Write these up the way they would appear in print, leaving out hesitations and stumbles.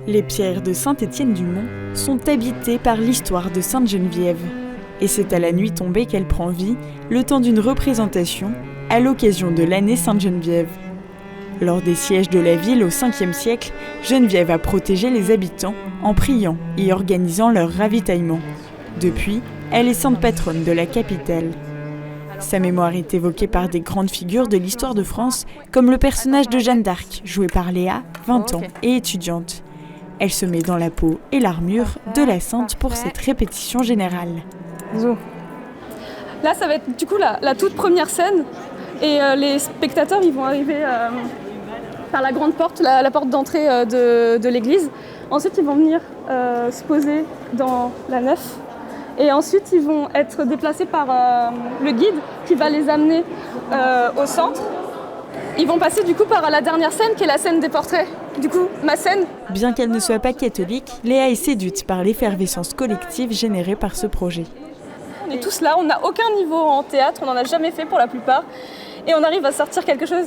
Les pierres de Saint-Étienne-du-Mont sont habitées par l'histoire de Sainte-Geneviève. Et c'est à la nuit tombée qu'elle prend vie, le temps d'une représentation, à l'occasion de l'année Sainte-Geneviève. Lors des sièges de la ville au 5e siècle, Geneviève a protégé les habitants en priant et organisant leur ravitaillement. Depuis, elle est sainte patronne de la capitale. Sa mémoire est évoquée par des grandes figures de l'histoire de France, comme le personnage de Jeanne d'Arc, joué par Léa, 20 ans et étudiante. Elle se met dans la peau et l'armure de la sainte pour cette répétition générale. Là, ça va être du coup la toute première scène. Et les spectateurs ils vont arriver par la grande porte, la porte d'entrée de l'église. Ensuite, ils vont venir se poser dans la nef. Et ensuite, ils vont être déplacés par le guide qui va les amener au centre. Ils vont passer du coup par la dernière scène qui est la scène des portraits. Du coup, ma scène. Bien qu'elle ne soit pas catholique, Léa est séduite par l'effervescence collective générée par ce projet. On est tous là, on n'a aucun niveau en théâtre, on n'en a jamais fait pour la plupart. Et on arrive à sortir quelque chose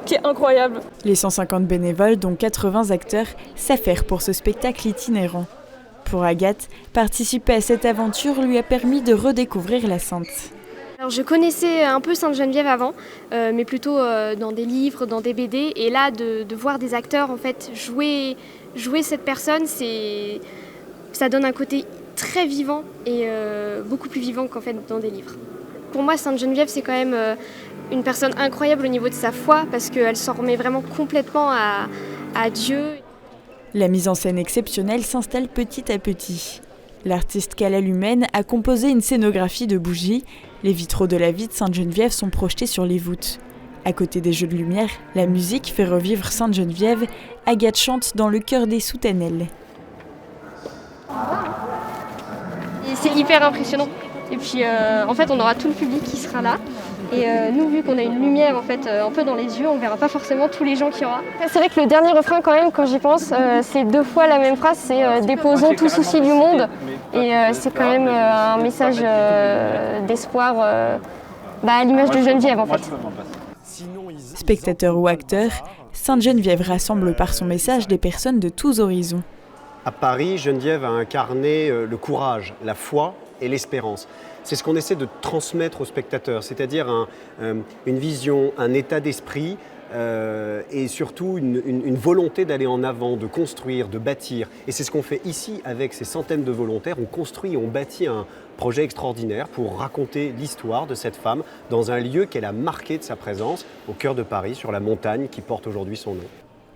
qui est incroyable. Les 150 bénévoles, dont 80 acteurs, s'affairent pour ce spectacle itinérant. Pour Agathe, participer à cette aventure lui a permis de redécouvrir la sainte. Alors, je connaissais un peu Sainte-Geneviève avant, mais plutôt dans des livres, dans des BD. Et là, de voir des acteurs en fait, jouer cette personne, ça donne un côté très vivant et beaucoup plus vivant qu'en fait dans des livres. Pour moi, Sainte-Geneviève, c'est quand même une personne incroyable au niveau de sa foi parce qu'elle s'en remet vraiment complètement à Dieu. La mise en scène exceptionnelle s'installe petit à petit. L'artiste Cala Lumène a composé une scénographie de bougies. Les vitraux de la vie de Sainte-Geneviève sont projetés sur les voûtes. À côté des jeux de lumière, la musique fait revivre Sainte-Geneviève. Agathe chante dans le chœur des soutanelles. Et c'est hyper impressionnant. Et puis en fait, on aura tout le public qui sera là. Et nous, vu qu'on a une lumière en fait un peu dans les yeux, on verra pas forcément tous les gens qu'il y aura. C'est vrai que le dernier refrain, quand même, quand j'y pense, c'est 2 fois la même phrase, c'est déposons tout souci du monde. Et c'est quand même un message d'espoir à l'image de Geneviève en fait. Spectateurs ou acteurs, Sainte-Geneviève rassemble par son message des personnes de tous horizons. À Paris, Geneviève a incarné le courage, la foi et l'espérance. C'est ce qu'on essaie de transmettre aux spectateurs, c'est-à-dire une vision, un état d'esprit et surtout une volonté d'aller en avant, de construire, de bâtir. Et c'est ce qu'on fait ici avec ces centaines de volontaires. On construit, on bâtit un projet extraordinaire pour raconter l'histoire de cette femme dans un lieu qu'elle a marqué de sa présence, au cœur de Paris, sur la montagne qui porte aujourd'hui son nom.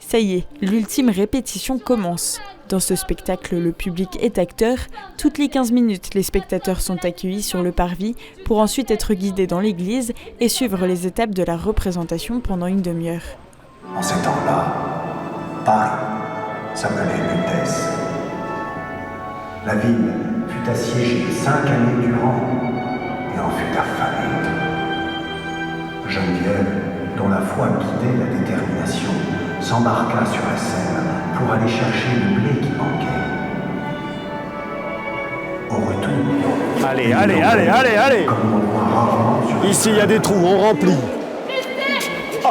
Ça y est, l'ultime répétition commence. Dans ce spectacle, le public est acteur. Toutes les 15 minutes, les spectateurs sont accueillis sur le parvis pour ensuite être guidés dans l'église et suivre les étapes de la représentation pendant une demi-heure. En ces temps-là, Paris s'appelait Lutèce. La ville fut assiégée 5 années durant et en fut affamée. Geneviève, dont la foi guidait la détermination, s'embarqua sur la Seine pour aller chercher le blé qui manquait. Au retour... Allez Comme on le voit rarement sur... Ici, il y a des trous, on remplit. Oh.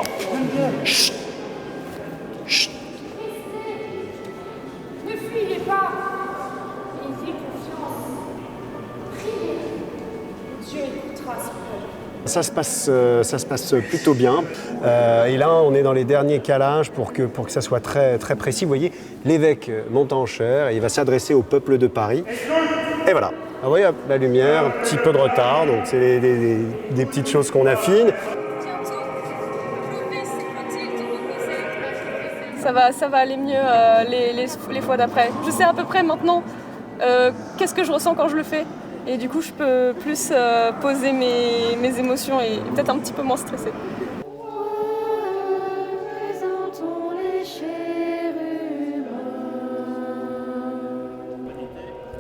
Chut. Chut. Ne fuyez pas. Ayez confiance. Priez. Dieu écoutera ce peuple. Ça se passe plutôt bien. Et là, on est dans les derniers calages pour que ça soit très, très précis. Vous voyez, l'évêque monte en chaire et il va s'adresser au peuple de Paris. Et voilà. Vous voyez, la lumière, un petit peu de retard, donc c'est des petites choses qu'on affine. Ça va aller mieux les fois d'après. Je sais à peu près maintenant qu'est-ce que je ressens quand je le fais. Et du coup, je peux plus poser mes émotions et peut-être un petit peu moins stresser.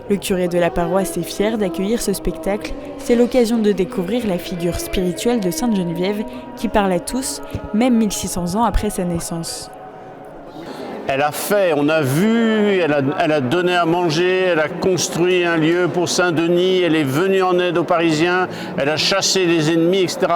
Le curé de la paroisse est fier d'accueillir ce spectacle. C'est l'occasion de découvrir la figure spirituelle de Sainte-Geneviève qui parle à tous, même 1600 ans après sa naissance. Elle a fait, on a vu, elle a donné à manger, elle a construit un lieu pour Saint-Denis, elle est venue en aide aux Parisiens, elle a chassé les ennemis, etc.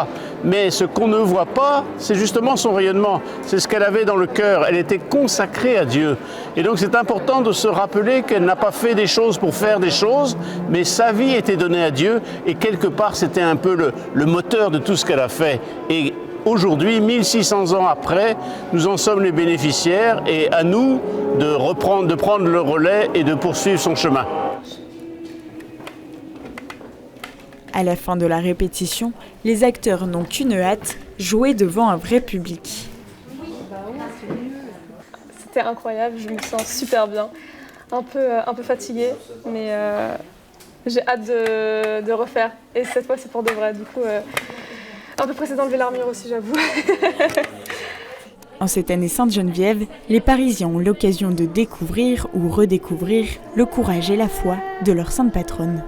Mais ce qu'on ne voit pas, c'est justement son rayonnement, c'est ce qu'elle avait dans le cœur, elle était consacrée à Dieu. Et donc c'est important de se rappeler qu'elle n'a pas fait des choses pour faire des choses, mais sa vie était donnée à Dieu et quelque part c'était un peu le moteur de tout ce qu'elle a fait. Et aujourd'hui, 1600 ans après, nous en sommes les bénéficiaires et à nous de prendre le relais et de poursuivre son chemin. À la fin de la répétition, les acteurs n'ont qu'une hâte, jouer devant un vrai public. C'était incroyable, je me sens super bien. Un peu fatiguée, mais j'ai hâte de refaire. Et cette fois, c'est pour de vrai. Du coup, un peu pressée d'enlever l'armure aussi, j'avoue. En cette année Sainte-Geneviève, les Parisiens ont l'occasion de découvrir ou redécouvrir le courage et la foi de leur sainte patronne.